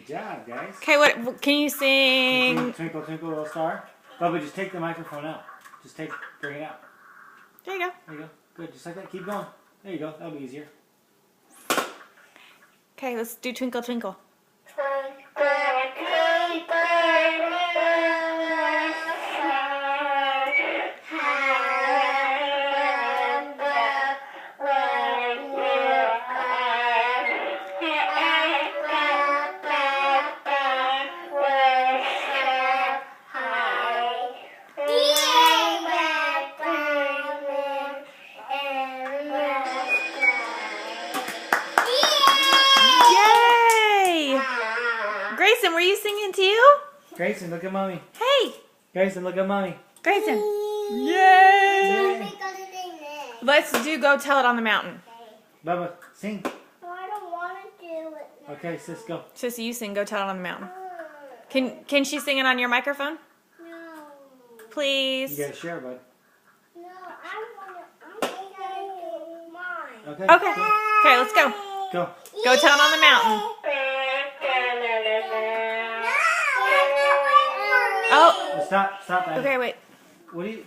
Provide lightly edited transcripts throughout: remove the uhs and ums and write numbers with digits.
Good job, guys. Okay, what can you sing? Twinkle, twinkle, little star. Bubba, just take the microphone out. Bring it out. There you go. There you go. Good, just like that. Keep going. There you go. That'll be easier. Okay, let's do Twinkle Twinkle. Grayson, were you singing too? Grayson, look at mommy. Hey! Grayson, look at mommy. Grayson. Yay! Let's Go Tell It on the Mountain. Bubba, sing. No, I don't want to do it now. Okay, sis, go. Sissy, you sing Go Tell It on the Mountain. Can she sing it on your microphone? No. Please. You gotta share, bud. No, I'm gonna do mine. Okay. Okay. Okay, let's go. Go. Go Tell It on the Mountain. Oh. Stop, Abby. Okay, wait.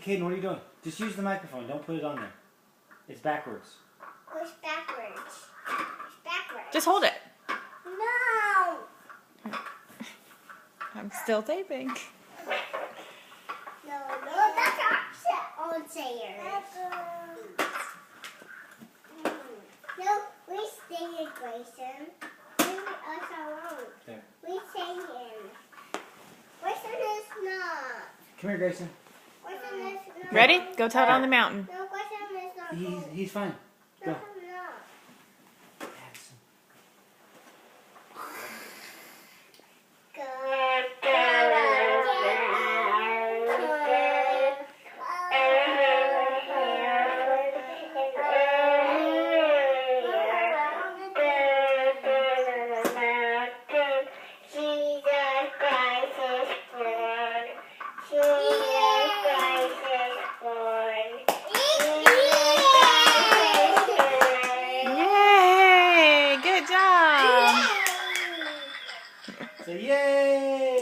Caden, what are you doing? Just use the microphone. Don't put it on there. It's backwards. Push backwards. Push backwards. Just hold it. No. I'm still taping. No, that's our old sayers. No, we sing it, Grayson. We us our own. There. We sing it. Grayson is not. Come here, Grayson. Grayson is not. Ready? Go Tell It on the Mountain. No, Grayson is not. He's fine. No, Go. I'm not. Addison. Yay! Good job. Say yay!